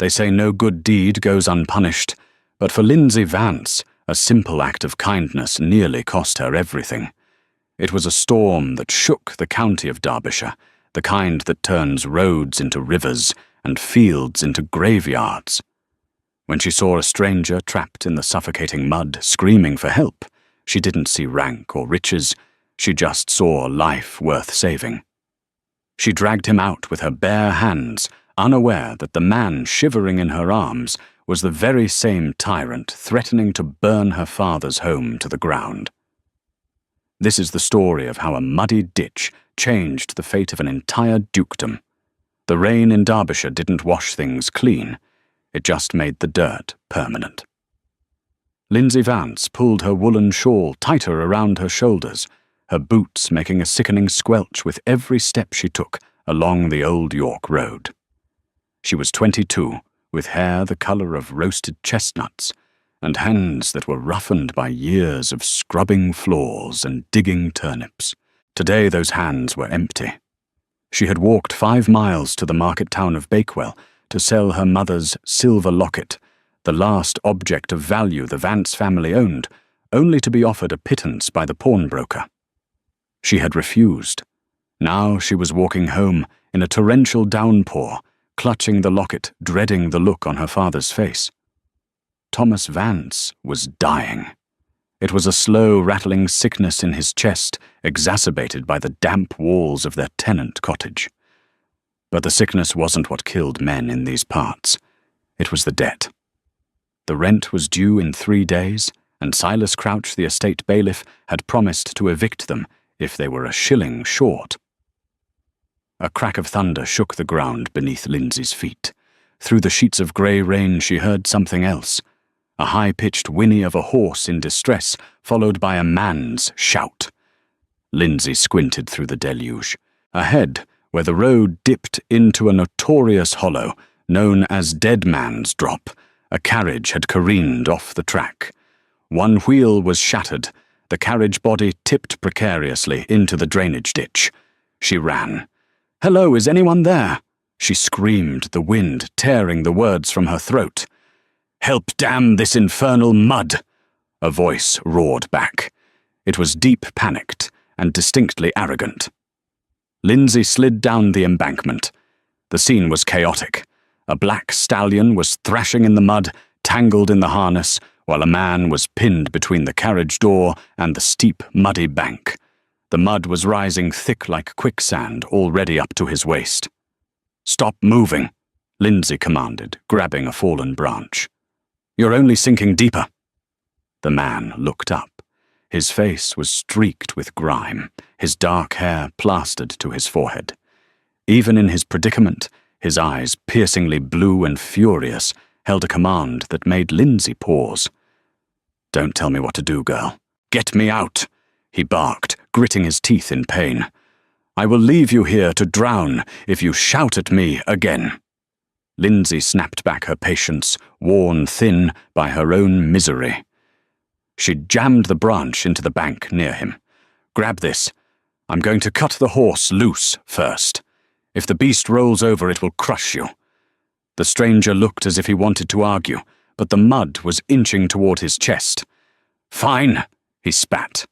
They say no good deed goes unpunished, but for Lindsay Vance, a simple act of kindness nearly cost her everything. It was a storm that shook the county of Derbyshire, the kind that turns roads into rivers and fields into graveyards. When she saw a stranger trapped in the suffocating mud screaming for help, she didn't see rank or riches, she just saw life worth saving. She dragged him out with her bare hands, unaware that the man shivering in her arms was the very same tyrant threatening to burn her father's home to the ground. This is the story of how a muddy ditch changed the fate of an entire dukedom. The rain in Derbyshire didn't wash things clean, it just made the dirt permanent. Lindsay Vance pulled her woolen shawl tighter around her shoulders, her boots making a sickening squelch with every step she took along the old York Road. She was 22, with hair the colour of roasted chestnuts, and hands that were roughened by years of scrubbing floors and digging turnips. Today those hands were empty. She had walked 5 miles to the market town of Bakewell to sell her mother's silver locket, the last object of value the Vance family owned, only to be offered a pittance by the pawnbroker. She had refused. Now she was walking home in a torrential downpour, clutching the locket, dreading the look on her father's face. Thomas Vance was dying. It was a slow, rattling sickness in his chest, exacerbated by the damp walls of their tenant cottage. But the sickness wasn't what killed men in these parts. It was the debt. The rent was due in 3 days, and Silas Crouch, the estate bailiff, had promised to evict them if they were a shilling short. A crack of thunder shook the ground beneath Lindsay's feet. Through the sheets of grey rain she heard something else, a high-pitched whinny of a horse in distress, followed by a man's shout. Lindsay squinted through the deluge. Ahead, where the road dipped into a notorious hollow, known as Dead Man's Drop, a carriage had careened off the track. One wheel was shattered, the carriage body tipped precariously into the drainage ditch. She ran. "Hello, is anyone there?" She screamed, the wind tearing the words from her throat. "Help damn this infernal mud!" a voice roared back. It was deep panicked and distinctly arrogant. Lindsay slid down the embankment. The scene was chaotic. A black stallion was thrashing in the mud, tangled in the harness, while a man was pinned between the carriage door and the steep, muddy bank. The mud was rising thick like quicksand, already up to his waist. "Stop moving," Lindsay commanded, grabbing a fallen branch. "You're only sinking deeper." The man looked up. His face was streaked with grime, his dark hair plastered to his forehead. Even in his predicament, his eyes, piercingly blue and furious, held a command that made Lindsay pause. "Don't tell me what to do, girl. Get me out," he barked, gritting his teeth in pain. "I will leave you here to drown if you shout at me again." Lindsay snapped back her patience, worn thin by her own misery. She jammed the branch into the bank near him. "Grab this. I'm going to cut the horse loose first. If the beast rolls over, it will crush you." The stranger looked as if he wanted to argue, but the mud was inching toward his chest. "Fine," he spat.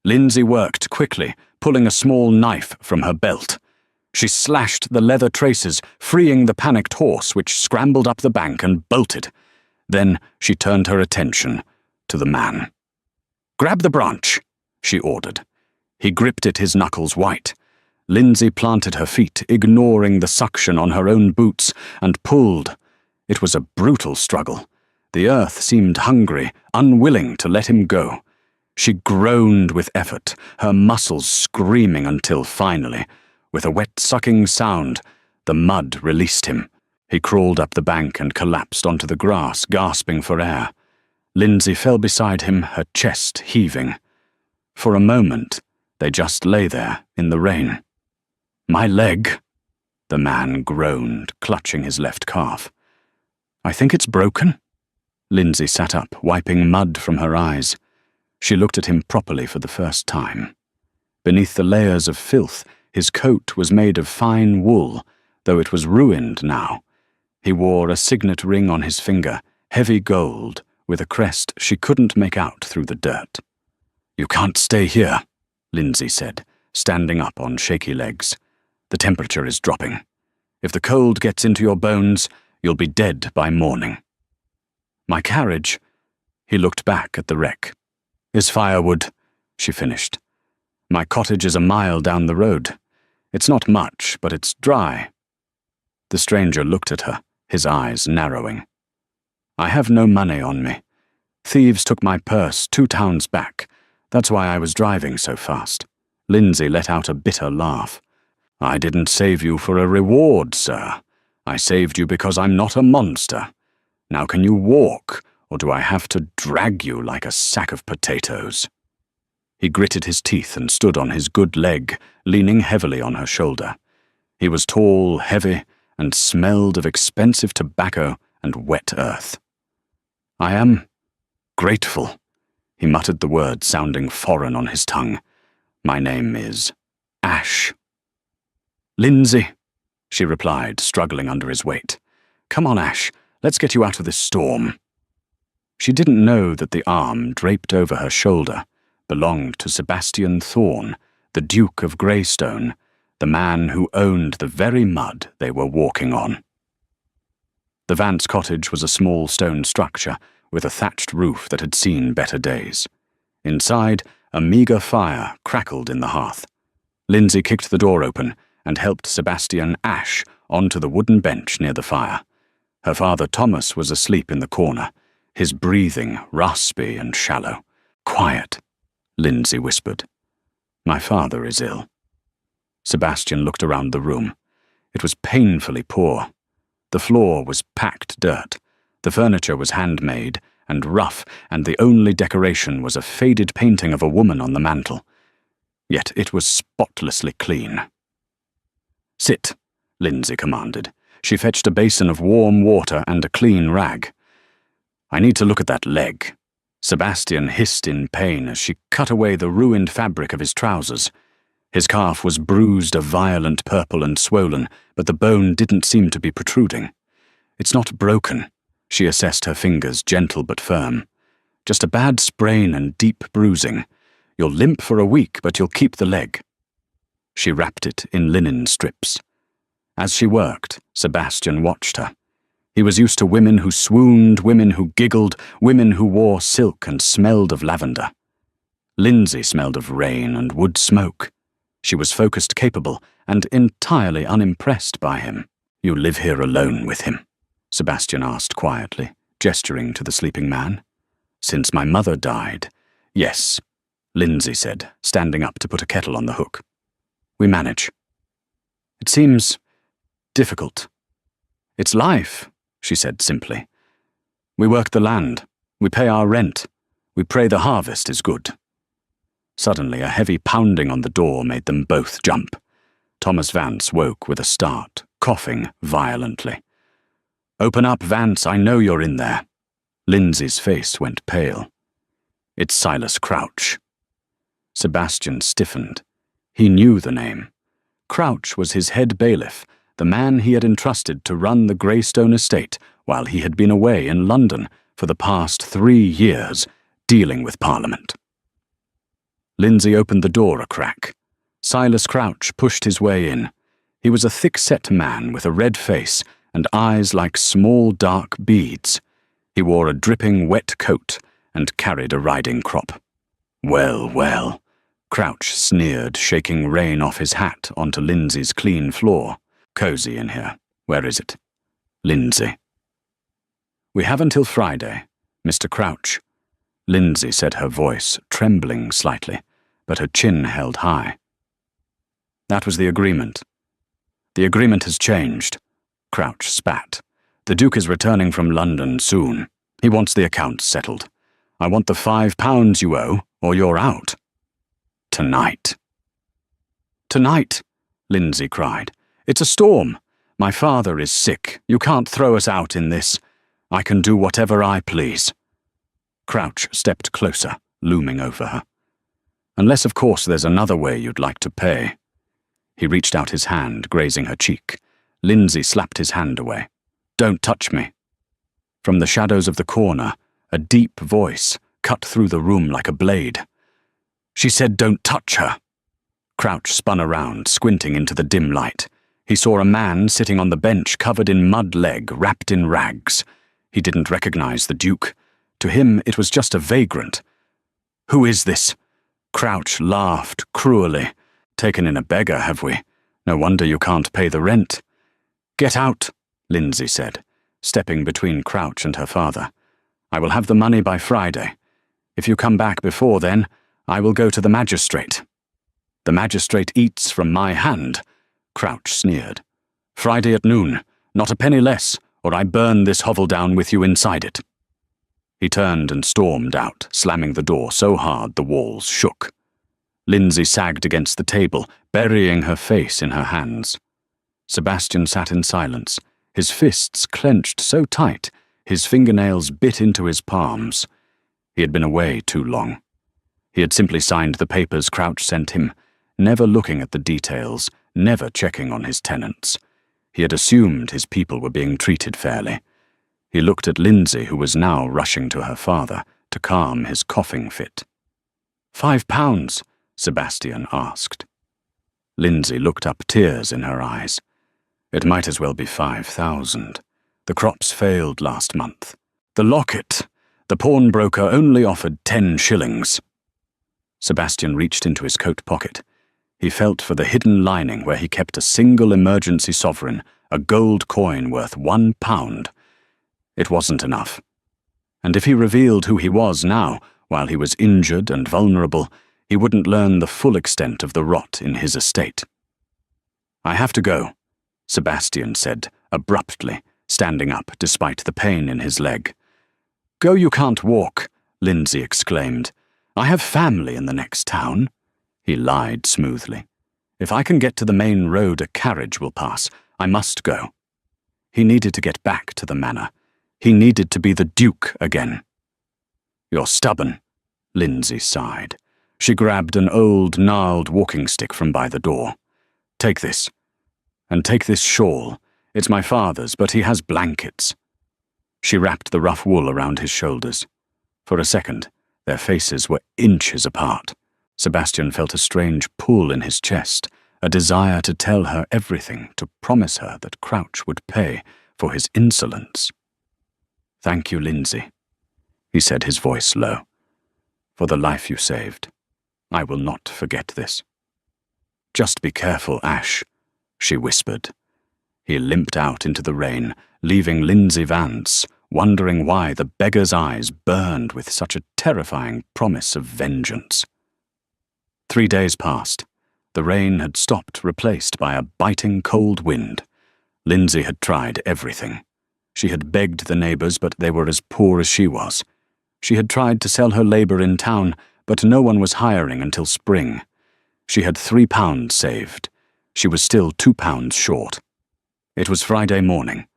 Lindsay worked quickly, pulling a small knife from her belt. She slashed the leather traces, freeing the panicked horse, which scrambled up the bank and bolted. Then she turned her attention to the man. "Grab the branch," she ordered. He gripped it, his knuckles white. Lindsay planted her feet, ignoring the suction on her own boots, and pulled. It was a brutal struggle. The earth seemed hungry, unwilling to let him go. She groaned with effort, her muscles screaming until finally, with a wet-sucking sound, the mud released him. He crawled up the bank and collapsed onto the grass, gasping for air. Lindsay fell beside him, her chest heaving. For a moment, they just lay there in the rain. "My leg," the man groaned, clutching his left calf. "I think it's broken." Lindsay sat up, wiping mud from her eyes. She looked at him properly for the first time. Beneath the layers of filth, his coat was made of fine wool, though it was ruined now. He wore a signet ring on his finger, heavy gold, with a crest she couldn't make out through the dirt. "You can't stay here," Lindsay said, standing up on shaky legs. "The temperature is dropping. If the cold gets into your bones, you'll be dead by morning." "My carriage," he looked back at the wreck, "is firewood," she finished. "My cottage is a mile down the road. It's not much, but it's dry." The stranger looked at her, his eyes narrowing. "I have no money on me. Thieves took my purse 2 towns back. That's why I was driving so fast." Lindsay let out a bitter laugh. "I didn't save you for a reward, sir. I saved you because I'm not a monster. Now can you walk, or do I have to drag you like a sack of potatoes?" He gritted his teeth and stood on his good leg, leaning heavily on her shoulder. He was tall, heavy, and smelled of expensive tobacco and wet earth. "I am grateful," he muttered the word sounding foreign on his tongue. "My name is Ash." "Lindsay," she replied, struggling under his weight. "Come on, Ash, let's get you out of this storm." She didn't know that the arm draped over her shoulder belonged to Sebastian Thorne, the Duke of Greystone, the man who owned the very mud they were walking on. The Vance cottage was a small stone structure with a thatched roof that had seen better days. Inside, a meagre fire crackled in the hearth. Lindsay kicked the door open and helped Sebastian Ash onto the wooden bench near the fire. Her father Thomas was asleep in the corner, his breathing raspy and shallow. "Quiet," Lindsay whispered. "My father is ill." Sebastian looked around the room. It was painfully poor. The floor was packed dirt. The furniture was handmade and rough, and the only decoration was a faded painting of a woman on the mantel. Yet it was spotlessly clean. "Sit," Lindsay commanded. She fetched a basin of warm water and a clean rag. "I need to look at that leg." Sebastian hissed in pain as she cut away the ruined fabric of his trousers. His calf was bruised a violent purple and swollen, but the bone didn't seem to be protruding. "It's not broken," she assessed her fingers, gentle but firm. "Just a bad sprain and deep bruising. You'll limp for a week, but you'll keep the leg." She wrapped it in linen strips. As she worked, Sebastian watched her. He was used to women who swooned, women who giggled, women who wore silk and smelled of lavender. Lindsay smelled of rain and wood smoke. She was focused, capable, and entirely unimpressed by him. "You live here alone with him?" Sebastian asked quietly, gesturing to the sleeping man. "Since my mother died, yes," Lindsay said, standing up to put a kettle on the hook. "We manage." "It seems difficult." "It's life," she said simply. "We work the land. We pay our rent. We pray the harvest is good." Suddenly, a heavy pounding on the door made them both jump. Thomas Vance woke with a start, coughing violently. "Open up, Vance, I know you're in there." Lindsay's face went pale. "It's Silas Crouch." Sebastian stiffened. He knew the name. Crouch was his head bailiff, the man he had entrusted to run the Greystone estate while he had been away in London for the past 3 years, dealing with Parliament. Lindsay opened the door a crack. Silas Crouch pushed his way in. He was a thick-set man with a red face and eyes like small dark beads. He wore a dripping wet coat and carried a riding crop. "Well, well," Crouch sneered, shaking rain off his hat onto Lindsay's clean floor. "Cozy in here. Where is it?" "Lindsay." "We have until Friday, Mr. Crouch." Lindsay said, her voice trembling slightly, but her chin held high. "That was the agreement." "The agreement has changed." Crouch spat. "The Duke is returning from London soon. He wants the accounts settled. I want the £5 you owe, or you're out." "Tonight." "Tonight," Lindsay cried. "It's a storm. My father is sick. You can't throw us out in this. I can do whatever I please." Crouch stepped closer, looming over her. "Unless, of course, there's another way you'd like to pay." He reached out his hand, grazing her cheek. Lindsay slapped his hand away. "Don't touch me." From the shadows of the corner, a deep voice cut through the room like a blade. "She said don't touch her." Crouch spun around, squinting into the dim light. He saw a man sitting on the bench covered in mud leg, wrapped in rags. He didn't recognize the Duke. To him, it was just a vagrant. "Who is this?" Crouch laughed cruelly. "Taken in a beggar, have we? No wonder you can't pay the rent." "Get out," Lindsay said, stepping between Crouch and her father. "I will have the money by Friday. If you come back before then, I will go to the magistrate." "The magistrate eats from my hand," Crouch sneered. "Friday at noon, not a penny less, or I burn this hovel down with you inside it." He turned and stormed out, slamming the door so hard the walls shook. Lindsay sagged against the table, burying her face in her hands. Sebastian sat in silence, his fists clenched so tight, his fingernails bit into his palms. He had been away too long. He had simply signed the papers Crouch sent him, never looking at the details, never checking on his tenants. He had assumed his people were being treated fairly. He looked at Lindsay, who was now rushing to her father to calm his coughing fit. £5, Sebastian asked. Lindsay looked up, tears in her eyes. It might as well be 5,000. The crops failed last month. The locket. The pawnbroker only offered 10 shillings. Sebastian reached into his coat pocket. He felt for the hidden lining where he kept a single emergency sovereign, a gold coin worth £1. It wasn't enough. And if he revealed who he was now, while he was injured and vulnerable, he wouldn't learn the full extent of the rot in his estate. "I have to go," Sebastian said, abruptly, standing up despite the pain in his leg. "Go, you can't walk," Lindsay exclaimed. "I have family in the next town." He lied smoothly. "If I can get to the main road a carriage will pass, I must go." He needed to get back to the manor. He needed to be the Duke again. "You're stubborn," Lindsay sighed. She grabbed an old, gnarled walking stick from by the door. "Take this. And take this shawl. It's my father's, but he has blankets." She wrapped the rough wool around his shoulders. For a second, their faces were inches apart. Sebastian felt a strange pull in his chest, a desire to tell her everything, to promise her that Crouch would pay for his insolence. "Thank you, Lindsay," he said, his voice low, "for the life you saved. I will not forget this." "Just be careful, Ash," she whispered. He limped out into the rain, leaving Lindsay Vance, wondering why the beggar's eyes burned with such a terrifying promise of vengeance. 3 days passed. The rain had stopped, replaced by a biting cold wind. Lindsay had tried everything. She had begged the neighbours, but they were as poor as she was. She had tried to sell her labour in town, but no one was hiring until spring. She had £3 saved. She was still £2 short. It was Friday morning.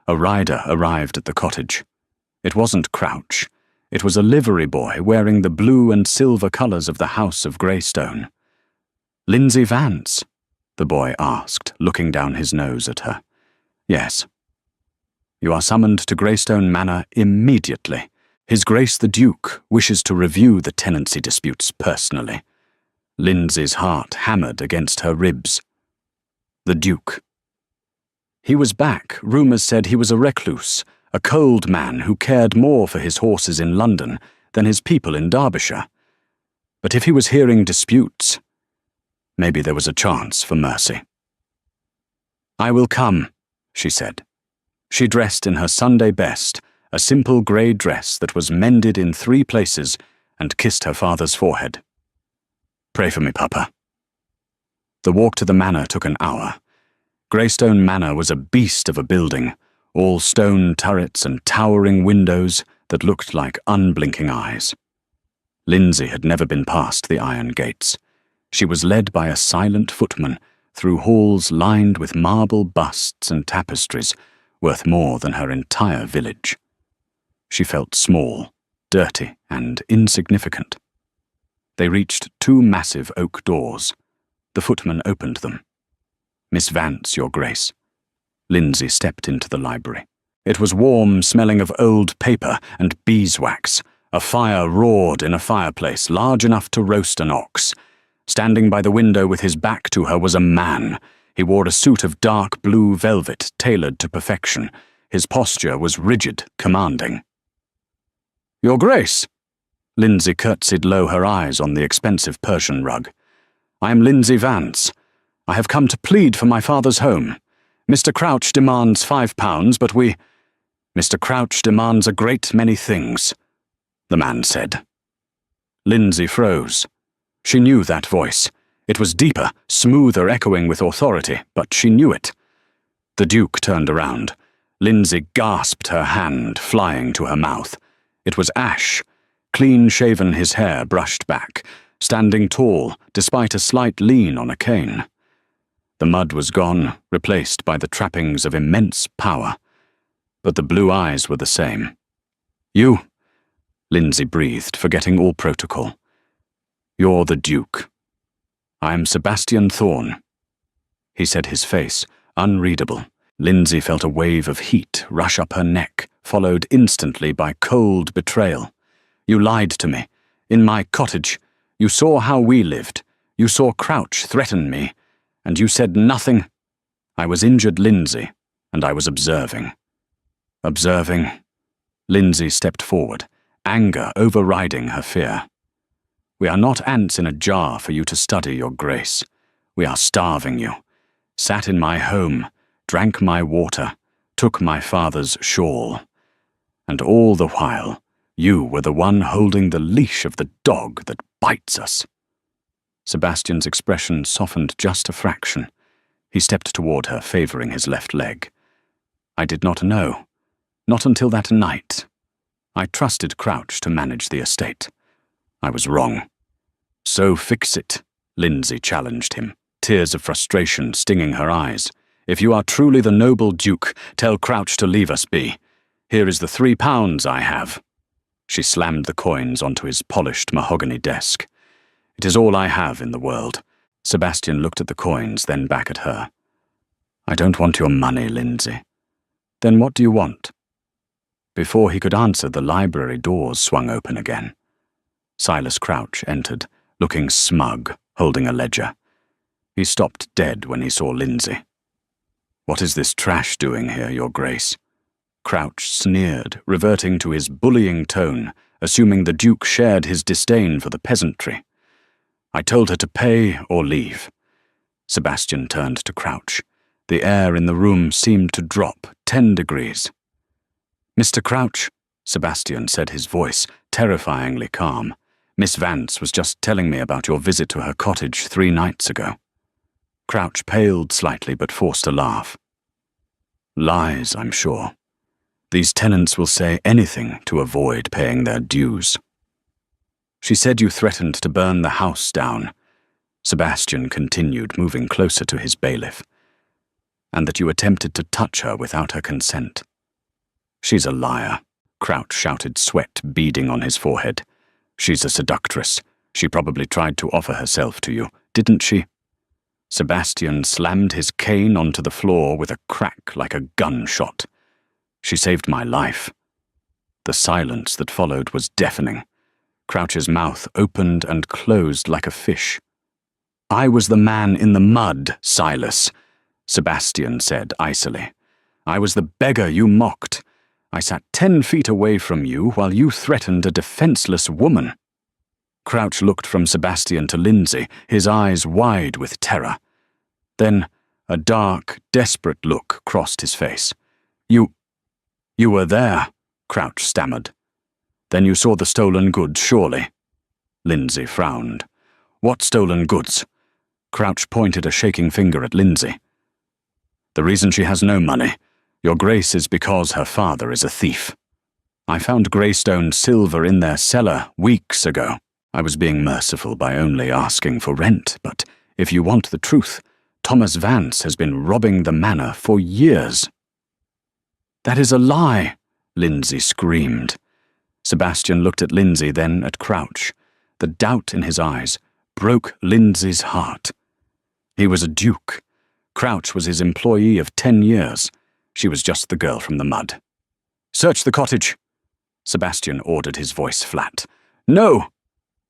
A rider arrived at the cottage. It wasn't Crouch. It was a livery boy wearing the blue and silver colours of the House of Greystone. "Lindsay Vance?" the boy asked, looking down his nose at her. "Yes." "You are summoned to Greystone Manor immediately. His Grace the Duke wishes to review the tenancy disputes personally." Lindsay's heart hammered against her ribs. The Duke. He was back. Rumours said he was a recluse, a cold man who cared more for his horses in London than his people in Derbyshire. But if he was hearing disputes, maybe there was a chance for mercy. "I will come," she said. She dressed in her Sunday best, a simple grey dress that was mended in 3 places, and kissed her father's forehead. "Pray for me, Papa." The walk to the manor took an hour. Greystone Manor was a beast of a building, all stone turrets and towering windows that looked like unblinking eyes. Lindsay had never been past the iron gates. She was led by a silent footman through halls lined with marble busts and tapestries, worth more than her entire village. She felt small, dirty, and insignificant. They reached 2 massive oak doors. The footman opened them. "Miss Vance, Your Grace." Lindsay stepped into the library. It was warm, smelling of old paper and beeswax. A fire roared in a fireplace large enough to roast an ox. Standing by the window with his back to her was a man. He wore a suit of dark blue velvet tailored to perfection. His posture was rigid, commanding. "Your Grace!" Lindsay curtsied low, her eyes on the expensive Persian rug. "I am Lindsay Vance. I have come to plead for my father's home. Mr. Crouch demands £5, but Mr. Crouch demands a great many things," the man said. Lindsay froze. She knew that voice. It was deeper, smoother, echoing with authority, but she knew it. The Duke turned around. Lindsay gasped, her hand flying to her mouth. It was Ash, clean-shaven, his hair brushed back, standing tall despite a slight lean on a cane. The mud was gone, replaced by the trappings of immense power. But the blue eyes were the same. "You," Lindsay breathed, forgetting all protocol. "You're the Duke." "I am Sebastian Thorne," he said, his face unreadable. Lindsay felt a wave of heat rush up her neck, followed instantly by cold betrayal. "You lied to me. In my cottage. You saw how we lived. You saw Crouch threaten me. And you said nothing." "I was injured, Lindsay, and I was observing." Observing. Lindsay stepped forward, anger overriding her fear. "We are not ants in a jar for you to study, Your Grace. We are starving you. Sat in my home, drank my water, took my father's shawl. And all the while, you were the one holding the leash of the dog that bites us." Sebastian's expression softened just a fraction. He stepped toward her, favoring his left leg. "I did not know. Not until that night. I trusted Crouch to manage the estate. I was wrong." "So fix it," Lindsay challenged him, tears of frustration stinging her eyes. "If you are truly the noble Duke, tell Crouch to leave us be. Here is the £3 I have." She slammed the coins onto his polished mahogany desk. "It is all I have in the world." Sebastian looked at the coins, then back at her. "I don't want your money, Lindsay." "Then what do you want?" Before he could answer, the library doors swung open again. Silas Crouch entered, looking smug, holding a ledger. He stopped dead when he saw Lindsay. "What is this trash doing here, Your Grace?" Crouch sneered, reverting to his bullying tone, assuming the Duke shared his disdain for the peasantry. "I told her to pay or leave." Sebastian turned to Crouch. The air in the room seemed to drop 10 degrees. "Mr. Crouch," Sebastian said, his voice terrifyingly calm. "Miss Vance was just telling me about your visit to her cottage 3 nights ago." Crouch paled slightly but forced a laugh. "Lies, I'm sure. These tenants will say anything to avoid paying their dues." "She said you threatened to burn the house down," Sebastian continued, moving closer to his bailiff, "and that you attempted to touch her without her consent." "She's a liar," Crouch shouted, sweat beading on his forehead. "She's a seductress. She probably tried to offer herself to you, didn't she?" Sebastian slammed his cane onto the floor with a crack like a gunshot. "She saved my life." The silence that followed was deafening. Crouch's mouth opened and closed like a fish. "I was the man in the mud, Silas," Sebastian said icily. "I was the beggar you mocked. I sat 10 feet away from you while you threatened a defenseless woman." Crouch looked from Sebastian to Lindsay, his eyes wide with terror. Then a dark, desperate look crossed his face. You were there," Crouch stammered. "Then you saw the stolen goods, surely?" Lindsay frowned. "What stolen goods?" Crouch pointed a shaking finger at Lindsay. "The reason she has no money, Your Grace, is because her father is a thief. I found Greystone silver in their cellar weeks ago. I was being merciful by only asking for rent, but if you want the truth, Thomas Vance has been robbing the manor for years." "That is a lie," Lindsay screamed. Sebastian looked at Lindsay, then at Crouch. The doubt in his eyes broke Lindsay's heart. He was a duke. Crouch was his employee of 10 years. She was just the girl from the mud. "Search the cottage." Sebastian ordered, his voice flat. "No!"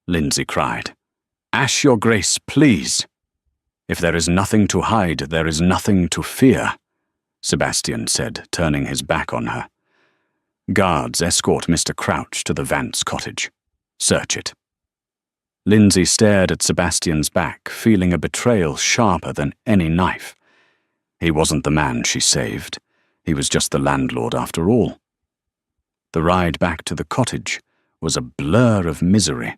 Lindsay cried. "Ash, your grace, please." "If there is nothing to hide, there is nothing to fear," Sebastian said, turning his back on her. "Guards, escort Mr. Crouch to the Vance cottage. Search it." Lindsay stared at Sebastian's back, feeling a betrayal sharper than any knife. He wasn't the man she saved. He was just the landlord after all. The ride back to the cottage was a blur of misery.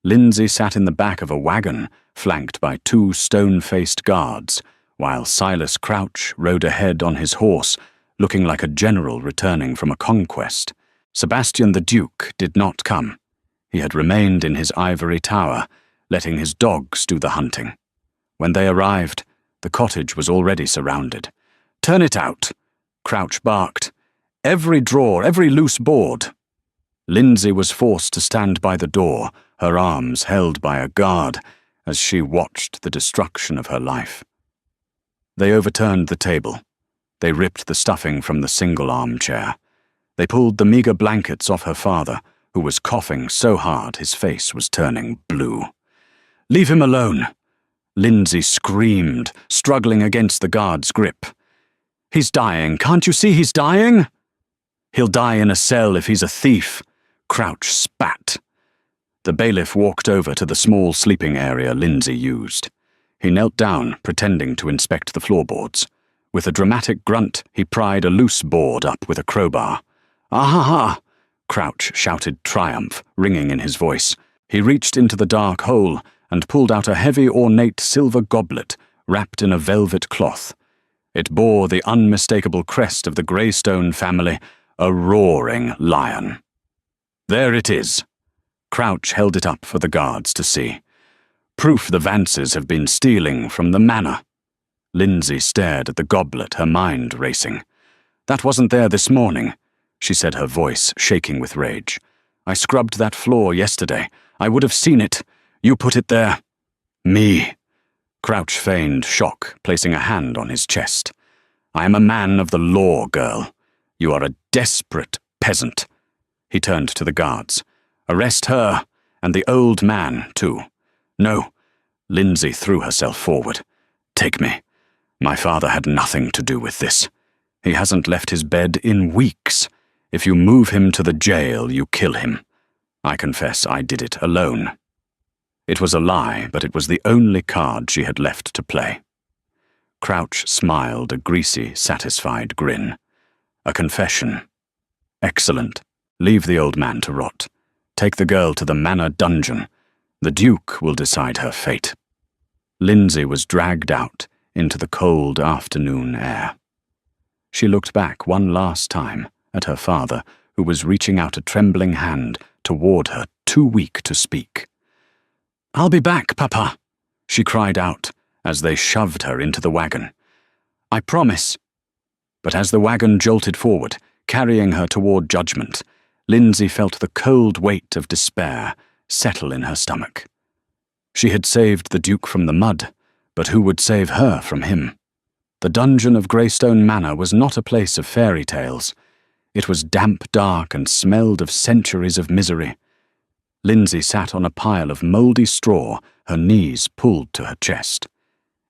Lindsay sat in the back of a wagon, flanked by 2 stone-faced guards, while Silas Crouch rode ahead on his horse, looking like a general returning from a conquest. Sebastian the Duke did not come. He had remained in his ivory tower, letting his dogs do the hunting. When they arrived, the cottage was already surrounded. "Turn it out," Crouch barked. "Every drawer, every loose board." Lindsay was forced to stand by the door, her arms held by a guard, as she watched the destruction of her life. They overturned the table. They ripped the stuffing from the single armchair. They pulled the meager blankets off her father, who was coughing so hard his face was turning blue. "Leave him alone," Lindsay screamed, struggling against the guard's grip. "He's dying. Can't you see he's dying?" "He'll die in a cell if he's a thief," Crouch spat. The bailiff walked over to the small sleeping area Lindsay used. He knelt down, pretending to inspect the floorboards. With a dramatic grunt, he pried a loose board up with a crowbar. "Ah-ha-ha!" Crouch shouted triumph, ringing in his voice. He reached into the dark hole and pulled out a heavy, ornate silver goblet wrapped in a velvet cloth. It bore the unmistakable crest of the Greystone family, a roaring lion. "There it is." Crouch held it up for the guards to see. "Proof the Vances have been stealing from the manor." Lindsay stared at the goblet, her mind racing. "That wasn't there this morning," she said, her voice shaking with rage. "I scrubbed that floor yesterday. I would have seen it. You put it there." "Me." Crouch feigned shock, placing a hand on his chest. "I am a man of the law, girl. You are a desperate peasant." He turned to the guards. "Arrest her, and the old man, too." "No." Lindsay threw herself forward. "Take me. My father had nothing to do with this. He hasn't left his bed in weeks. If you move him to the jail, you kill him. I confess I did it alone." It was a lie, but it was the only card she had left to play. Crouch smiled a greasy, satisfied grin. "A confession. Excellent. Leave the old man to rot. Take the girl to the manor dungeon. The Duke will decide her fate." Lindsay was dragged out into the cold afternoon air. She looked back one last time at her father, who was reaching out a trembling hand toward her, too weak to speak. "I'll be back, Papa," she cried out as they shoved her into the wagon. "I promise." But as the wagon jolted forward, carrying her toward judgment, Lindsay felt the cold weight of despair settle in her stomach. She had saved the Duke from the mud, but who would save her from him? The dungeon of Greystone Manor was not a place of fairy tales. It was damp, dark, and smelled of centuries of misery. Lindsay sat on a pile of mouldy straw, her knees pulled to her chest.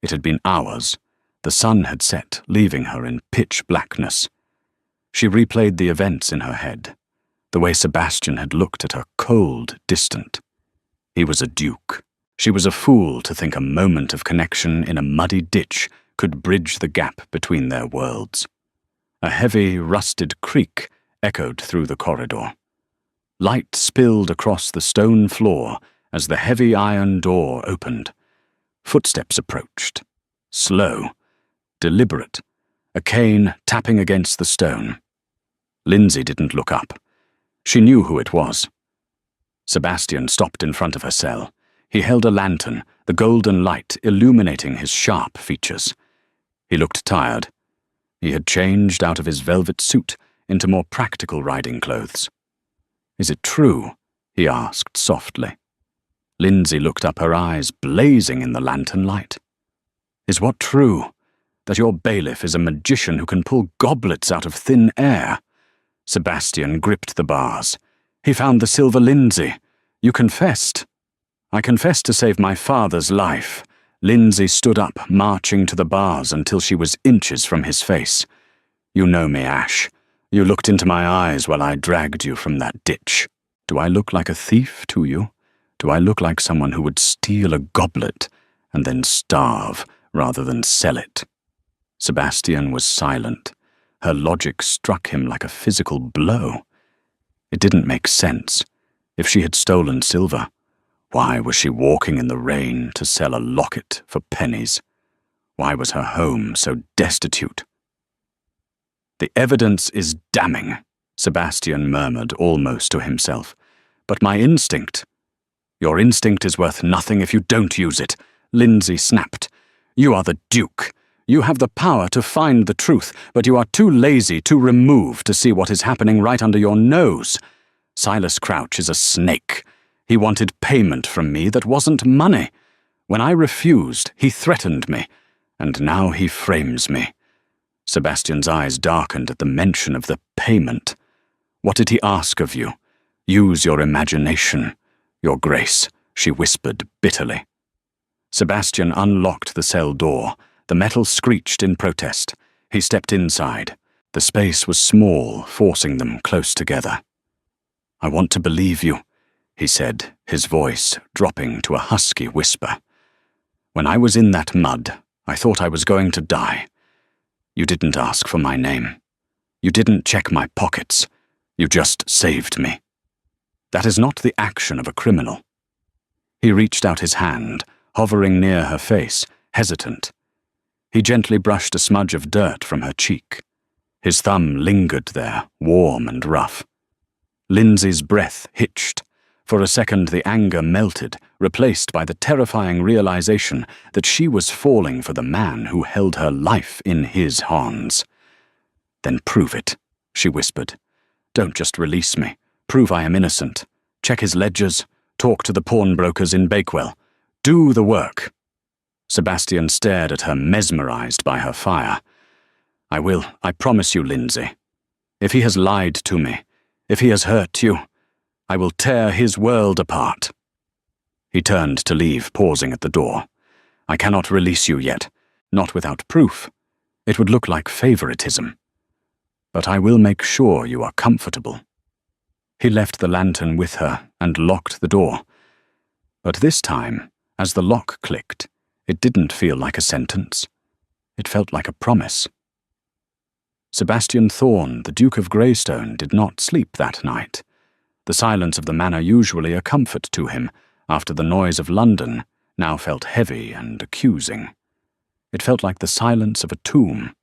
It had been hours. The sun had set, leaving her in pitch blackness. She replayed the events in her head, the way Sebastian had looked at her, cold, distant. He was a duke. She was a fool to think a moment of connection in a muddy ditch could bridge the gap between their worlds. A heavy, rusted creak echoed through the corridor. Light spilled across the stone floor as the heavy iron door opened. Footsteps approached. Slow, deliberate, a cane tapping against the stone. Lindsay didn't look up. She knew who it was. Sebastian stopped in front of her cell. He held a lantern, the golden light illuminating his sharp features. He looked tired. He had changed out of his velvet suit into more practical riding clothes. "Is it true?" he asked softly. Lindsay looked up, her eyes blazing in the lantern light. "Is what true? That your bailiff is a magician who can pull goblets out of thin air?" Sebastian gripped the bars. He found the silver Lindsay. You confessed. I confessed to save my father's life. Lindsay stood up, marching to the bars until she was inches from his face. You know me, Ash. You looked into my eyes while I dragged you from that ditch. Do I look like a thief to you? Do I look like someone who would steal a goblet and then starve rather than sell it? Sebastian was silent. Her logic struck him like a physical blow. It didn't make sense. If she had stolen silver, why was she walking in the rain to sell a locket for pennies? Why was her home so destitute? The evidence is damning, Sebastian murmured almost to himself. But my instinct... Your instinct is worth nothing if you don't use it, Lindsay snapped. You are the Duke. You have the power to find the truth, but you are too lazy, too removed to see what is happening right under your nose. Silas Crouch is a snake. He wanted payment from me that wasn't money. When I refused, he threatened me, and now he frames me. Sebastian's eyes darkened at the mention of the payment. What did he ask of you? Use your imagination. Your Grace, she whispered bitterly. Sebastian unlocked the cell door. The metal screeched in protest. He stepped inside. The space was small, forcing them close together. I want to believe you, he said, his voice dropping to a husky whisper. When I was in that mud, I thought I was going to die. You didn't ask for my name. You didn't check my pockets. You just saved me. That is not the action of a criminal. He reached out his hand, hovering near her face, hesitant. He gently brushed a smudge of dirt from her cheek. His thumb lingered there, warm and rough. Lindsay's breath hitched. For a second the anger melted, replaced by the terrifying realization that she was falling for the man who held her life in his hands. Then prove it, she whispered. Don't just release me. Prove I am innocent. Check his ledgers. Talk to the pawnbrokers in Bakewell. Do the work. Sebastian stared at her, mesmerized by her fire. I will, I promise you, Lindsay. If he has lied to me, if he has hurt you, I will tear his world apart. He turned to leave, pausing at the door. I cannot release you yet, not without proof. It would look like favoritism. But I will make sure you are comfortable. He left the lantern with her and locked the door. But this time, as the lock clicked, it didn't feel like a sentence. It felt like a promise. Sebastian Thorne, the Duke of Greystone, did not sleep that night. The silence of the manor, usually a comfort to him, after the noise of London, now felt heavy and accusing. It felt like the silence of a tomb.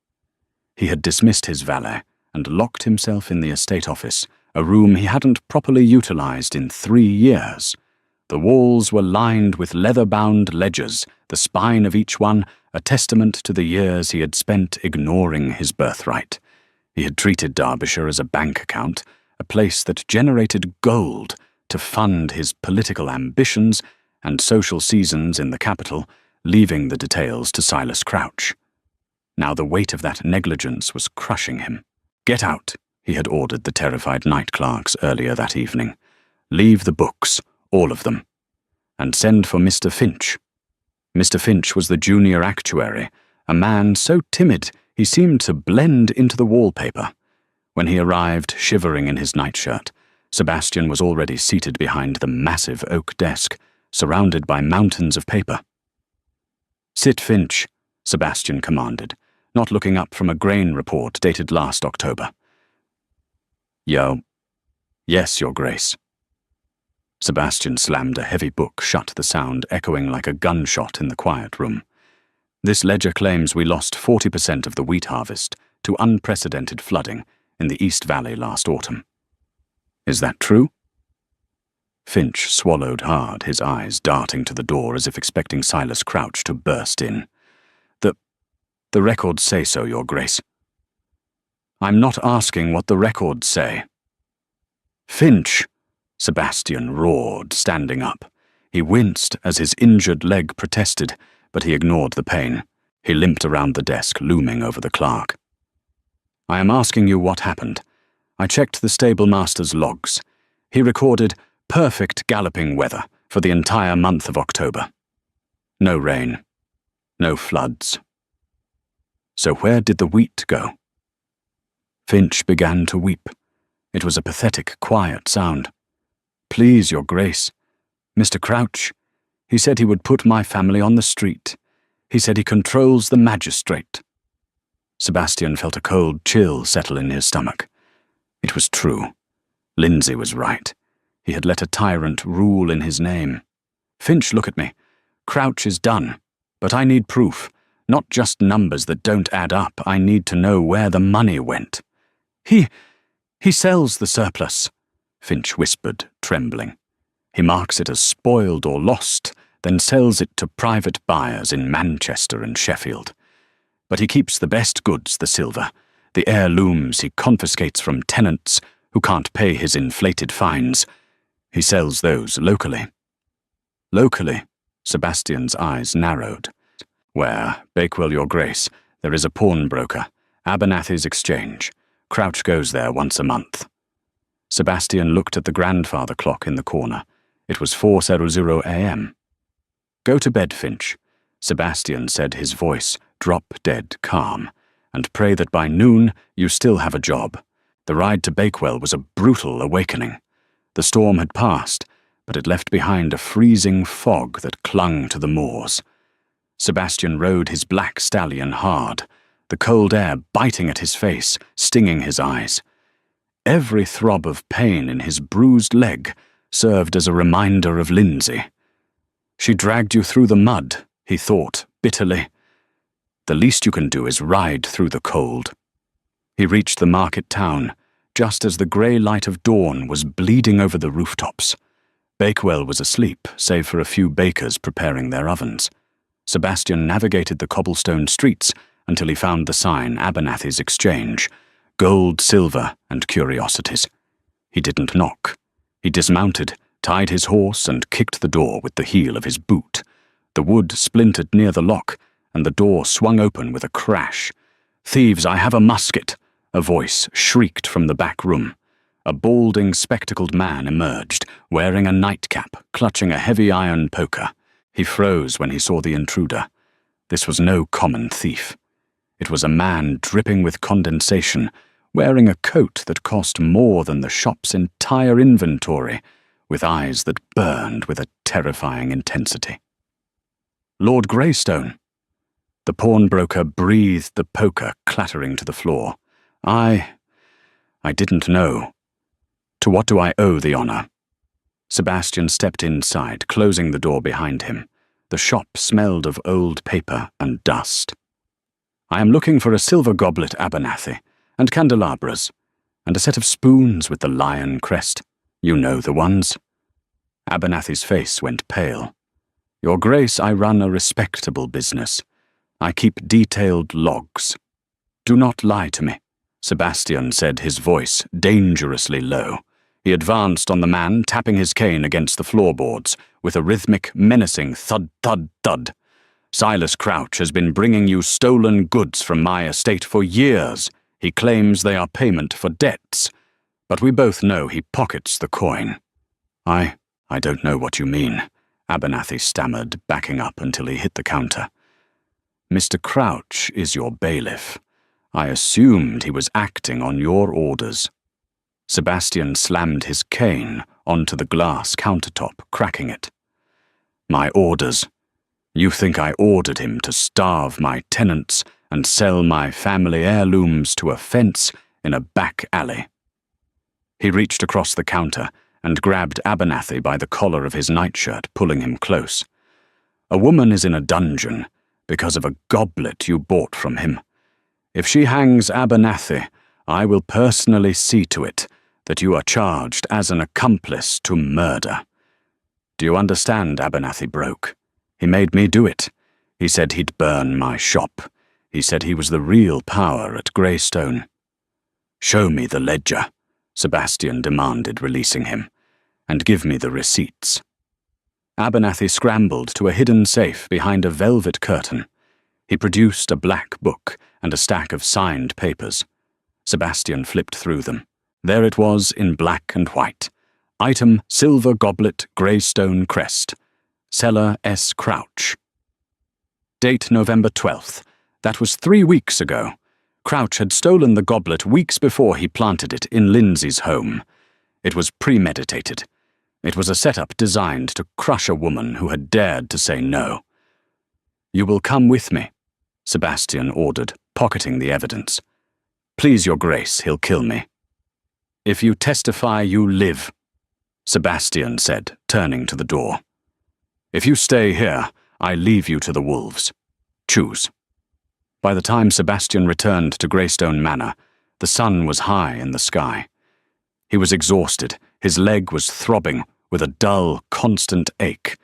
He had dismissed his valet and locked himself in the estate office, a room he hadn't properly utilized in 3 years. The walls were lined with leather-bound ledgers, the spine of each one a testament to the years he had spent ignoring his birthright. He had treated Derbyshire as a bank account, a place that generated gold to fund his political ambitions and social seasons in the capital, leaving the details to Silas Crouch. Now the weight of that negligence was crushing him. Get out, he had ordered the terrified night clerks earlier that evening. Leave the books, all of them, and send for Mr. Finch. Mr. Finch was the junior actuary, a man so timid he seemed to blend into the wallpaper. When he arrived, shivering in his nightshirt, Sebastian was already seated behind the massive oak desk, surrounded by mountains of paper. Sit, Finch, Sebastian commanded, not looking up from a grain report dated last October. Yo. Yes, Your Grace. Sebastian slammed a heavy book shut, the sound echoing like a gunshot in the quiet room. This ledger claims we lost 40% of the wheat harvest to unprecedented flooding in the East Valley last autumn. Is that true? Finch swallowed hard, his eyes darting to the door as if expecting Silas Crouch to burst in. The records say so, Your Grace. I'm not asking what the records say. Finch! Sebastian roared, standing up. He winced as his injured leg protested, but he ignored the pain. He limped around the desk, looming over the clerk. I am asking you what happened. I checked the stablemaster's logs. He recorded perfect galloping weather for the entire month of October. No rain. No floods. So where did the wheat go? Finch began to weep. It was a pathetic, quiet sound. "Please, Your Grace. Mr. Crouch. He said he would put my family on the street. He said he controls the magistrate." Sebastian felt a cold chill settle in his stomach. It was true. Lindsay was right. He had let a tyrant rule in his name. "Finch, look at me. Crouch is done. But I need proof. Not just numbers that don't add up. I need to know where the money went." He sells the surplus," Finch whispered, trembling. "He marks it as spoiled or lost, then sells it to private buyers in Manchester and Sheffield. But he keeps the best goods, the silver. The heirlooms he confiscates from tenants who can't pay his inflated fines. He sells those locally." "Locally?" Sebastian's eyes narrowed. "Where, Bakewell, Your Grace, there is a pawnbroker, Abernathy's Exchange. Crouch goes there once a month." Sebastian looked at the grandfather clock in the corner. It was 4:00 a.m. "Go to bed, Finch," Sebastian said, his voice drop-dead calm, "and pray that by noon you still have a job. The ride to Bakewell was a brutal awakening. The storm had passed, but it left behind a freezing fog that clung to the moors." Sebastian rode his black stallion hard, the cold air biting at his face, stinging his eyes. Every throb of pain in his bruised leg served as a reminder of Lindsay. "She dragged you through the mud," he thought bitterly. "The least you can do is ride through the cold." He reached the market town, just as the grey light of dawn was bleeding over the rooftops. Bakewell was asleep, save for a few bakers preparing their ovens. Sebastian navigated the cobblestone streets until he found the sign Abernathy's Exchange, gold, silver, and curiosities. He didn't knock. He dismounted, tied his horse, and kicked the door with the heel of his boot. The wood splintered near the lock, and the door swung open with a crash. "Thieves, I have a musket!" a voice shrieked from the back room. A balding, spectacled man emerged, wearing a nightcap, clutching a heavy iron poker. He froze when he saw the intruder. This was no common thief. It was a man dripping with condensation, wearing a coat that cost more than the shop's entire inventory, with eyes that burned with a terrifying intensity. "Lord Greystone." The pawnbroker breathed the poker clattering to the floor. I didn't know. To what do I owe the honor?" Sebastian stepped inside, closing the door behind him. The shop smelled of old paper and dust. "I am looking for a silver goblet, Abernathy, and candelabras, and a set of spoons with the lion crest. You know the ones." Abernathy's face went pale. "Your Grace, I run a respectable business. I keep detailed logs." "Do not lie to me," Sebastian said, his voice dangerously low. He advanced on the man, tapping his cane against the floorboards, with a rhythmic, menacing thud, thud, thud. "Silas Crouch has been bringing you stolen goods from my estate for years. He claims they are payment for debts, but we both know he pockets the coin." I don't know what you mean," Abernathy stammered, backing up until he hit the counter. "Mr. Crouch is your bailiff. I assumed he was acting on your orders." Sebastian slammed his cane onto the glass countertop, cracking it. "My orders? You think I ordered him to starve my tenants and sell my family heirlooms to a fence in a back alley?" He reached across the counter and grabbed Abernathy by the collar of his nightshirt, pulling him close. "A woman is in a dungeon because of a goblet you bought from him. If she hangs Abernathy, I will personally see to it that you are charged as an accomplice to murder. Do you understand, Abernathy broke? He made me do it. He said he'd burn my shop. He said he was the real power at Greystone." "Show me the ledger," Sebastian demanded, releasing him, "and give me the receipts." Abernathy scrambled to a hidden safe behind a velvet curtain. He produced a black book and a stack of signed papers. Sebastian flipped through them. There it was in black and white. Item: silver goblet, grey stone crest. Seller S. Crouch. Date: November 12th. That was 3 weeks ago. Crouch had stolen the goblet weeks before he planted it in Lindsay's home. It was premeditated. It was a setup designed to crush a woman who had dared to say no. "You will come with me," Sebastian ordered, pocketing the evidence. "Please, Your Grace, he'll kill me." "If you testify, you live," Sebastian said, turning to the door. "If you stay here, I leave you to the wolves. Choose." By the time Sebastian returned to Greystone Manor, the sun was high in the sky. He was exhausted, his leg was throbbing with a dull, constant ache,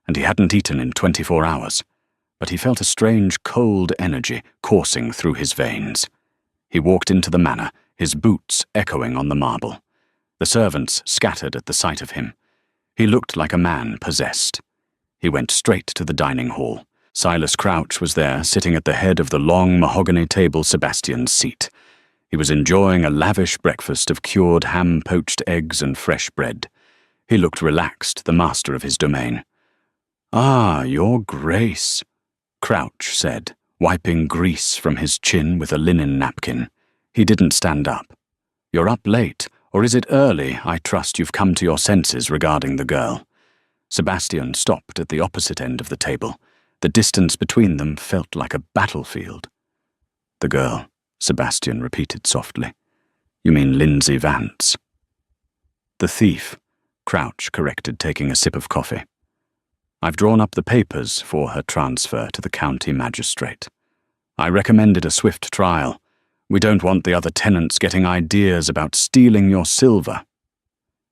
and he hadn't eaten in 24 hours. But he felt a strange, cold energy coursing through his veins. He walked into the manor, his boots echoing on the marble. The servants scattered at the sight of him. He looked like a man possessed. He went straight to the dining hall. Silas Crouch was there, sitting at the head of the long mahogany table Sebastian's seat. He was enjoying a lavish breakfast of cured ham, poached eggs, and fresh bread. He looked relaxed, the master of his domain. "Ah, Your Grace," Crouch said, wiping grease from his chin with a linen napkin. He didn't stand up. "You're up late, or is it early? I trust you've come to your senses regarding the girl." Sebastian stopped at the opposite end of the table. The distance between them felt like a battlefield. "The girl," Sebastian repeated softly. "You mean Lindsay Vance?" "The thief," Crouch corrected, taking a sip of coffee. "I've drawn up the papers for her transfer to the county magistrate. I recommended a swift trial. We don't want the other tenants getting ideas about stealing your silver."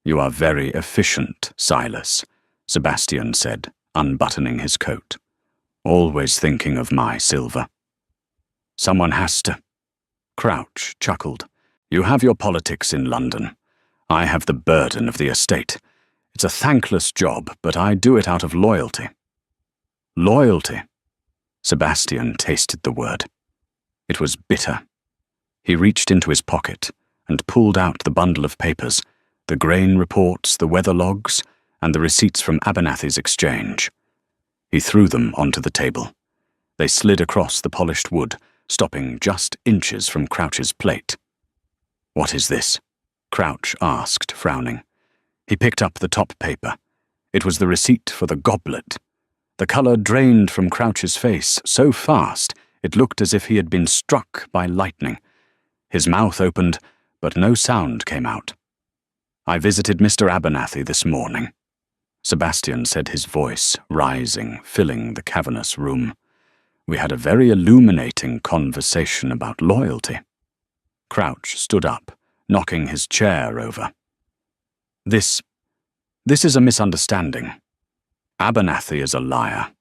"You are very efficient, Silas," Sebastian said, unbuttoning his coat. "Always thinking of my silver." "Someone has to." Crouch chuckled. "You have your politics in London. I have the burden of the estate. It's a thankless job, but I do it out of loyalty." "Loyalty?" Sebastian tasted the word. It was bitter. He reached into his pocket and pulled out the bundle of papers, the grain reports, the weather logs, and the receipts from Abernathy's exchange. He threw them onto the table. They slid across the polished wood, stopping just inches from Crouch's plate. "What is this?" Crouch asked, frowning. He picked up the top paper. It was the receipt for the goblet. The color drained from Crouch's face so fast it looked as if he had been struck by lightning. His mouth opened, but no sound came out. "I visited Mr. Abernathy this morning," Sebastian said, his voice rising, filling the cavernous room. "We had a very illuminating conversation about loyalty." Crouch stood up, knocking his chair over. This is a misunderstanding. Abernathy is a liar.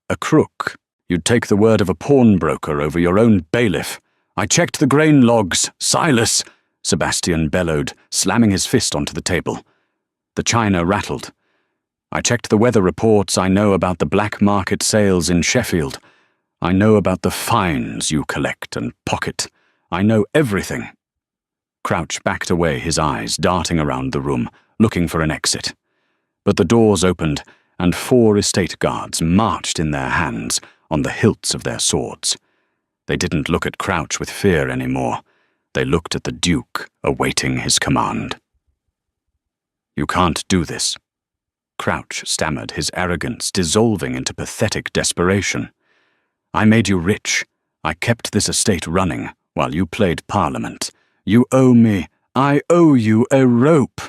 A crook. You'd take the word of a pawnbroker over your own bailiff. I checked the grain logs. Silas!" Sebastian bellowed, slamming his fist onto the table. The china rattled. "I checked the weather reports. I know about the black market sales in Sheffield. I know about the fines you collect and pocket. I know everything." Crouch backed away, his eyes darting around the room, looking for an exit. But the doors opened, and 4 estate guards marched in their hands on the hilts of their swords. They didn't look at Crouch with fear anymore. They looked at the Duke, awaiting his command. "You can't do this," Crouch stammered, his arrogance dissolving into pathetic desperation. "I made you rich. I kept this estate running while you played Parliament. You owe me. I owe you a rope,"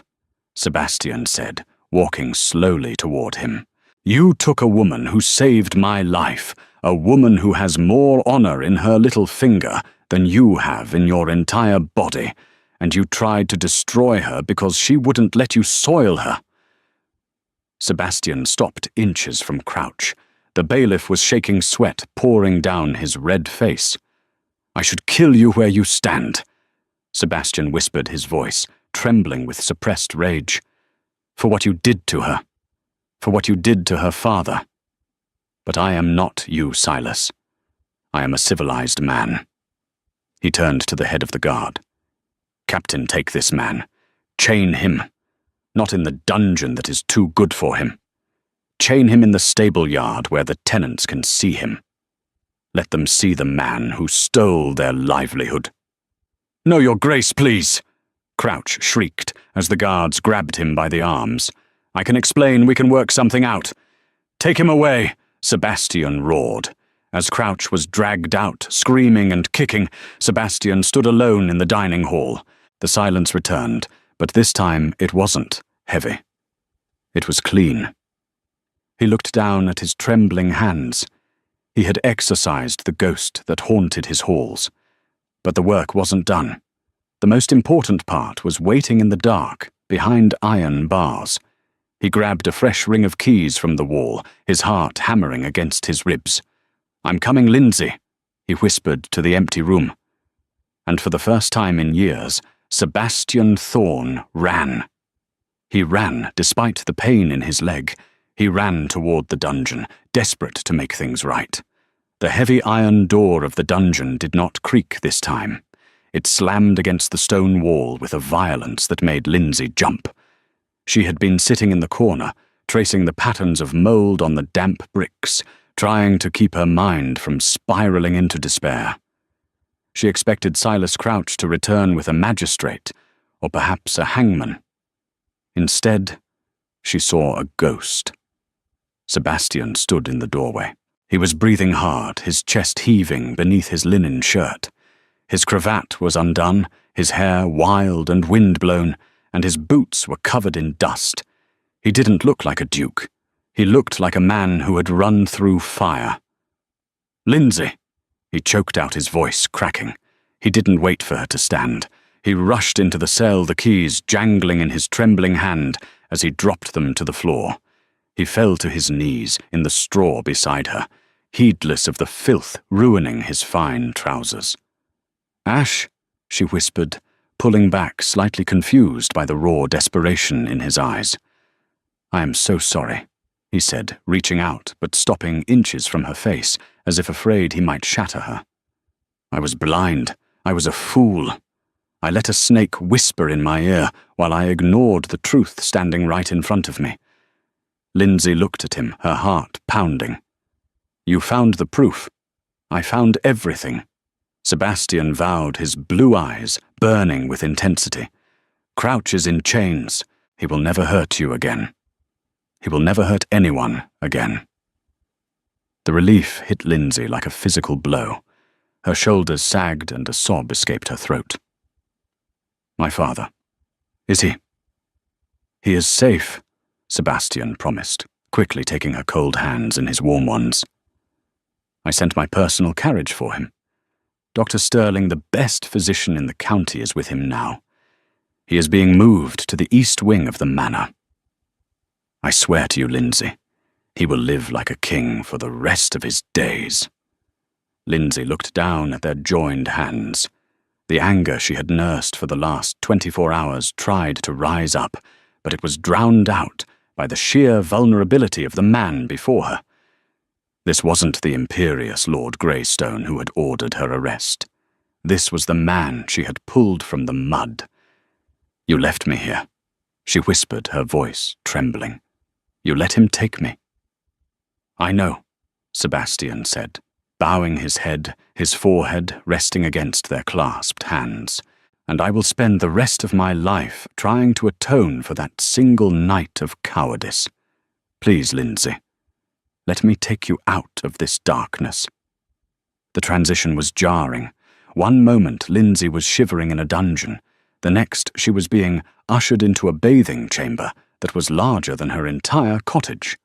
Sebastian said, walking slowly toward him. "You took a woman who saved my life, a woman who has more honor in her little finger than you have in your entire body, and you tried to destroy her because she wouldn't let you soil her." Sebastian stopped inches from Crouch. The bailiff was shaking sweat pouring down his red face. "I should kill you where you stand," Sebastian whispered, his voice trembling with suppressed rage. "For what you did to her. For what you did to her father. But I am not you, Silas. I am a civilized man." He turned to the head of the guard. Captain, take this man. Chain him. Not in the dungeon that is too good for him. Chain him in the stable yard where the tenants can see him. Let them see the man who stole their livelihood. No, your grace, please, Crouch shrieked as the guards grabbed him by the arms. I can explain, we can work something out. Take him away, Sebastian roared. As Crouch was dragged out, screaming and kicking, Sebastian stood alone in the dining hall. The silence returned, but this time it wasn't heavy. It was clean. He looked down at his trembling hands. He had exorcised the ghost that haunted his halls. But the work wasn't done. The most important part was waiting in the dark, behind iron bars. He grabbed a fresh ring of keys from the wall, his heart hammering against his ribs. I'm coming, Lindsay, he whispered to the empty room. And for the first time in years, Sebastian Thorne ran. He ran, despite the pain in his leg. He ran toward the dungeon, desperate to make things right. The heavy iron door of the dungeon did not creak this time. It slammed against the stone wall with a violence that made Lindsay jump. She had been sitting in the corner, tracing the patterns of mold on the damp bricks, trying to keep her mind from spiraling into despair. She expected Silas Crouch to return with a magistrate, or perhaps a hangman. Instead, she saw a ghost. Sebastian stood in the doorway. He was breathing hard, his chest heaving beneath his linen shirt. His cravat was undone, his hair wild and wind-blown, and his boots were covered in dust. He didn't look like a duke. He looked like a man who had run through fire. Lindsay! He choked out, his voice cracking. He didn't wait for her to stand. He rushed into the cell, the keys jangling in his trembling hand as he dropped them to the floor. He fell to his knees in the straw beside her, heedless of the filth ruining his fine trousers. Ash, she whispered, pulling back, slightly confused by the raw desperation in his eyes. I am so sorry, he said, reaching out but stopping inches from her face, as if afraid he might shatter her. I was blind. I was a fool. I let a snake whisper in my ear while I ignored the truth standing right in front of me. Lindsay looked at him, her heart pounding. You found the proof. I found everything. Sebastian vowed, his blue eyes burning with intensity. Crouch is in chains. He will never hurt you again. He will never hurt anyone again. The relief hit Lindsay like a physical blow. Her shoulders sagged and a sob escaped her throat. My father. Is he? He is safe, Sebastian promised, quickly taking her cold hands in his warm ones. I sent my personal carriage for him. Dr. Sterling, the best physician in the county, is with him now. He is being moved to the east wing of the manor. I swear to you, Lindsay, he will live like a king for the rest of his days. Lindsay looked down at their joined hands. The anger she had nursed for the last 24 hours tried to rise up, but it was drowned out by the sheer vulnerability of the man before her. This wasn't the imperious Lord Greystone who had ordered her arrest. This was the man she had pulled from the mud. You left me here, she whispered, her voice trembling. You let him take me. I know, Sebastian said, bowing his head, his forehead resting against their clasped hands. And I will spend the rest of my life trying to atone for that single night of cowardice. Please, Lindsay, let me take you out of this darkness. The transition was jarring. One moment Lindsay was shivering in a dungeon. The next she was being ushered into a bathing chamber that was larger than her entire cottage.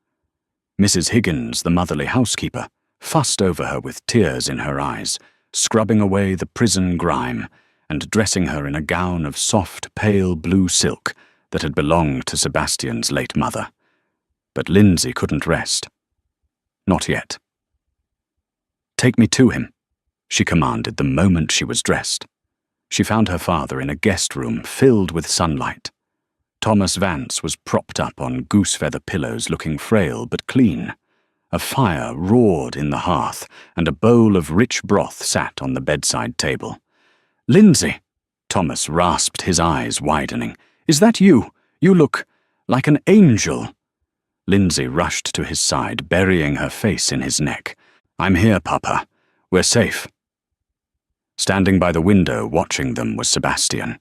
Mrs. Higgins, the motherly housekeeper, fussed over her with tears in her eyes, scrubbing away the prison grime, and dressing her in a gown of soft, pale blue silk that had belonged to Sebastian's late mother. But Lindsay couldn't rest. Not yet. Take me to him, she commanded the moment she was dressed. She found her father in a guest room filled with sunlight. Thomas Vance was propped up on goose-feather pillows, looking frail but clean. A fire roared in the hearth, and a bowl of rich broth sat on the bedside table. Lindsay! Thomas rasped, his eyes widening. "Is that you? You look like an angel." Lindsay rushed to his side, burying her face in his neck. "I'm here, Papa. We're safe." Standing by the window watching them was Sebastian.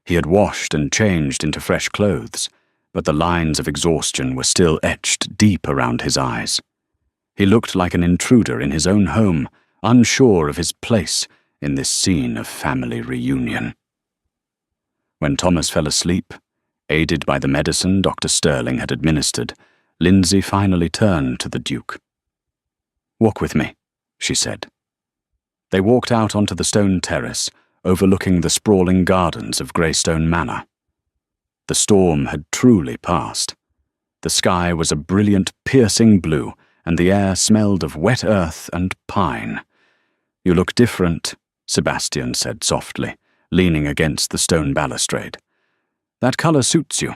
He had washed and changed into fresh clothes, but the lines of exhaustion were still etched deep around his eyes. He looked like an intruder in his own home, unsure of his place in this scene of family reunion. When Thomas fell asleep, aided by the medicine Dr. Sterling had administered, Lindsay finally turned to the Duke. "Walk with me," she said. They walked out onto the stone terrace, overlooking the sprawling gardens of Greystone Manor. The storm had truly passed. The sky was a brilliant, piercing blue, and the air smelled of wet earth and pine. "You look different," Sebastian said softly, leaning against the stone balustrade. "That color suits you.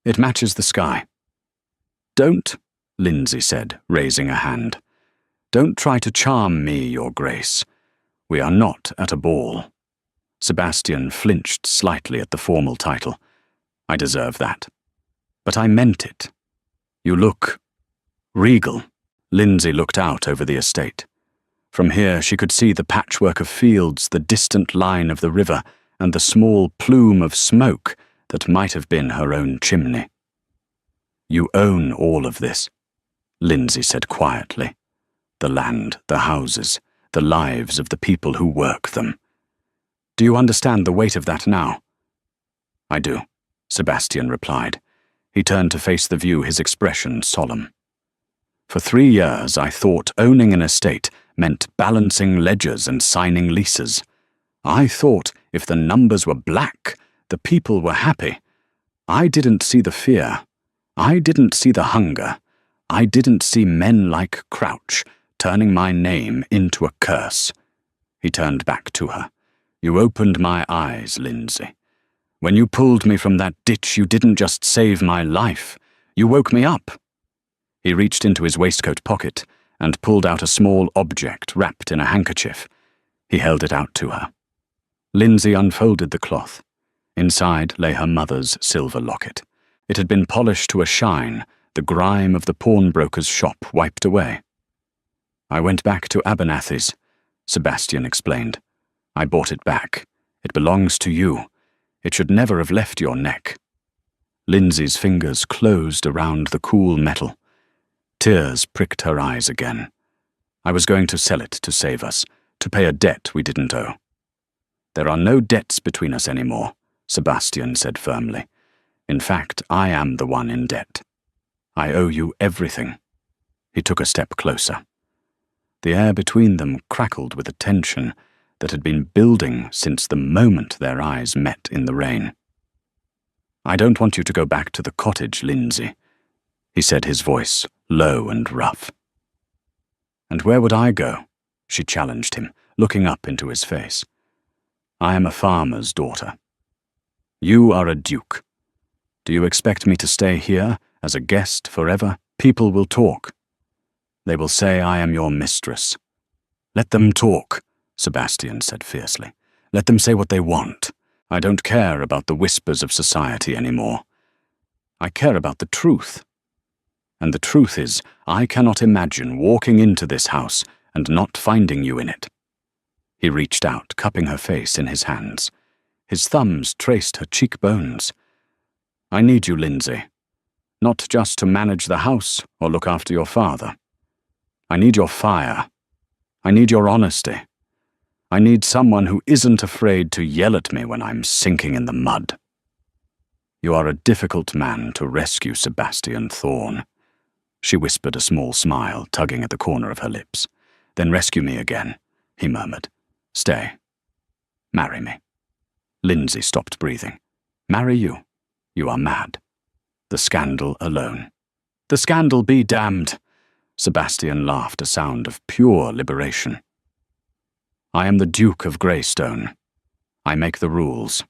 It matches the sky." "Don't," Lindsay said, raising a hand. "Don't try to charm me, Your Grace. We are not at a ball." Sebastian flinched slightly at the formal title. "I deserve that. But I meant it. You look regal." Lindsay looked out over the estate. From here she could see the patchwork of fields, the distant line of the river, and the small plume of smoke that might have been her own chimney. "You own all of this," Lindsay said quietly. "The land, the houses, the lives of the people who work them. Do you understand the weight of that now?" "I do," Sebastian replied. He turned to face the view, his expression solemn. "For 3 years I thought owning an estate meant balancing ledgers and signing leases. I thought if the numbers were black, the people were happy. I didn't see the fear. I didn't see the hunger. I didn't see men like Crouch turning my name into a curse." He turned back to her. "You opened my eyes, Lindsay. When you pulled me from that ditch, you didn't just save my life. You woke me up." He reached into his waistcoat pocket and pulled out a small object wrapped in a handkerchief. He held it out to her. Lindsay unfolded the cloth. Inside lay her mother's silver locket. It had been polished to a shine, the grime of the pawnbroker's shop wiped away. "I went back to Abernathy's," Sebastian explained. "I bought it back. It belongs to you. It should never have left your neck." Lindsay's fingers closed around the cool metal. Tears pricked her eyes again. "I was going to sell it to save us, to pay a debt we didn't owe." "There are no debts between us anymore," Sebastian said firmly. "In fact, I am the one in debt. I owe you everything." He took a step closer. The air between them crackled with a tension that had been building since the moment their eyes met in the rain. "I don't want you to go back to the cottage, Lindsay," he said, his voice low and rough. "And where would I go?" she challenged him, looking up into his face. "I am a farmer's daughter. You are a duke. Do you expect me to stay here as a guest forever? People will talk. They will say I am your mistress." "Let them talk," Sebastian said fiercely. "Let them say what they want. I don't care about the whispers of society anymore. I care about the truth. And the truth is, I cannot imagine walking into this house and not finding you in it." He reached out, cupping her face in his hands. His thumbs traced her cheekbones. "I need you, Lindsay. Not just to manage the house or look after your father. I need your fire. I need your honesty. I need someone who isn't afraid to yell at me when I'm sinking in the mud. You are a difficult man to rescue, Sebastian Thorne." She whispered, a small smile tugging at the corner of her lips. "Then rescue me again," he murmured. "Stay. Marry me." Lindsay stopped breathing. "Marry you? You are mad. The scandal alone." "The scandal be damned!" Sebastian laughed, a sound of pure liberation. "I am the Duke of Greystone. I make the rules.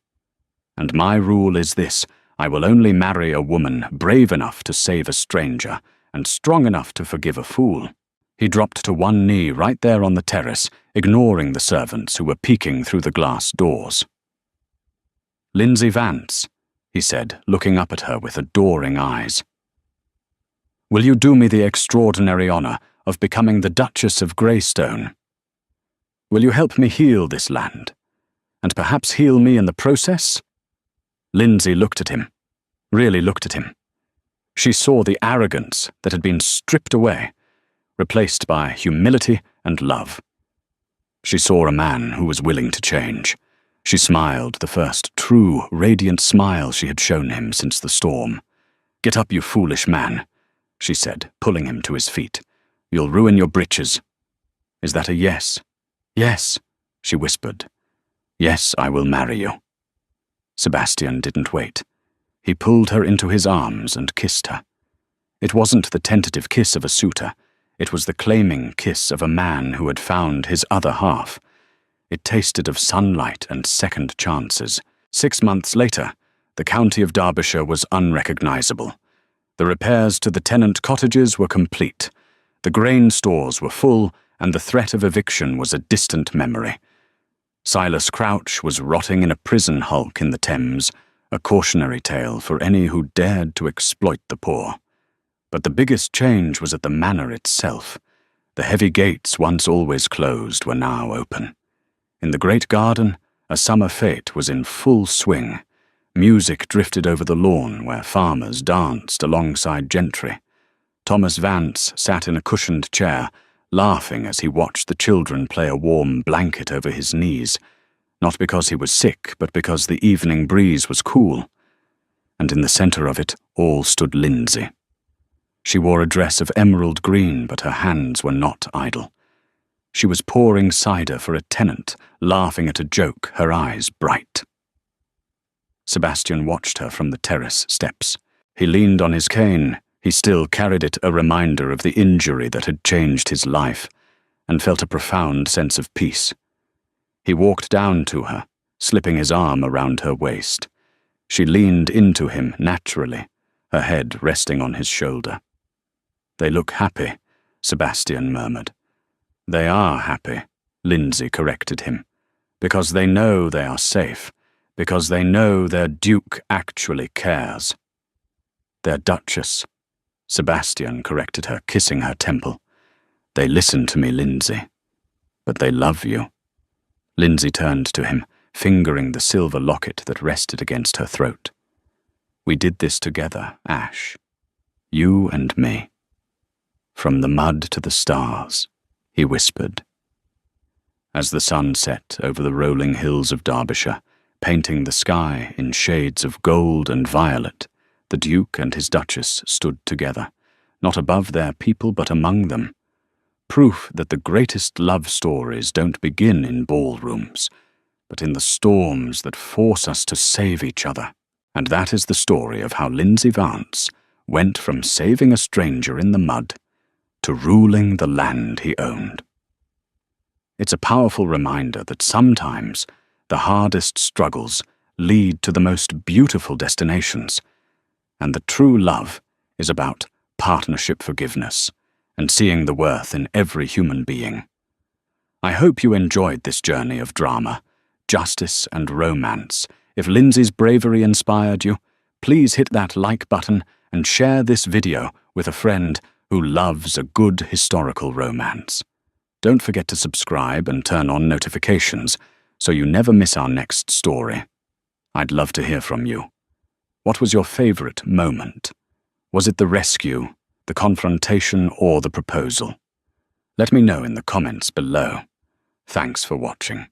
And my rule is this: I will only marry a woman brave enough to save a stranger and strong enough to forgive a fool." He dropped to one knee right there on the terrace, ignoring the servants who were peeking through the glass doors. "Lindsay Vance," he said, looking up at her with adoring eyes. "Will you do me the extraordinary honor of becoming the Duchess of Greystone? Will you help me heal this land, and perhaps heal me in the process?" Lindsay looked at him, really looked at him. She saw the arrogance that had been stripped away, replaced by humility and love. She saw a man who was willing to change. She smiled, the first true, radiant smile she had shown him since the storm. "Get up, you foolish man," she said, pulling him to his feet. "You'll ruin your breeches. Is that a yes?" "Yes," she whispered. "Yes, I will marry you." Sebastian didn't wait. He pulled her into his arms and kissed her. It wasn't the tentative kiss of a suitor. It was the claiming kiss of a man who had found his other half. It tasted of sunlight and second chances. 6 months later, the county of Derbyshire was unrecognizable. The repairs to the tenant cottages were complete. The grain stores were full, and the threat of eviction was a distant memory. Silas Crouch was rotting in a prison hulk in the Thames, a cautionary tale for any who dared to exploit the poor. But the biggest change was at the manor itself. The heavy gates, once always closed, were now open. In the great garden, a summer fete was in full swing. Music drifted over the lawn where farmers danced alongside gentry. Thomas Vance sat in a cushioned chair, laughing as he watched the children play a warm blanket over his knees, not because he was sick, but because the evening breeze was cool. And in the center of it all stood Lindsay. She wore a dress of emerald green, but her hands were not idle. She was pouring cider for a tenant, laughing at a joke, her eyes bright. Sebastian watched her from the terrace steps. He leaned on his cane. He still carried it, a reminder of the injury that had changed his life, and felt a profound sense of peace. He walked down to her, slipping his arm around her waist. She leaned into him naturally, her head resting on his shoulder. "They look happy," Sebastian murmured. "They are happy," Lindsay corrected him, "because they know they are safe, because they know their duke actually cares." "Their duchess," Sebastian corrected her, kissing her temple. "They listen to me, Lindsay, but they love you." Lindsay turned to him, fingering the silver locket that rested against her throat. "We did this together, Ash. You and me. From the mud to the stars," he whispered. As the sun set over the rolling hills of Derbyshire, painting the sky in shades of gold and violet, the Duke and his Duchess stood together, not above their people but among them. Proof that the greatest love stories don't begin in ballrooms, but in the storms that force us to save each other. And that is the story of how Lindsay Vance went from saving a stranger in the mud to ruling the land he owned. It's a powerful reminder that sometimes the hardest struggles lead to the most beautiful destinations, and that true love is about partnership forgiveness and seeing the worth in every human being. I hope you enjoyed this journey of drama, justice, and romance. If Lindsay's bravery inspired you, please hit that like button and share this video with a friend who loves a good historical romance. Don't forget to subscribe and turn on notifications so you never miss our next story. I'd love to hear from you. What was your favorite moment? Was it the rescue, the confrontation, or the proposal? Let me know in the comments below. Thanks for watching.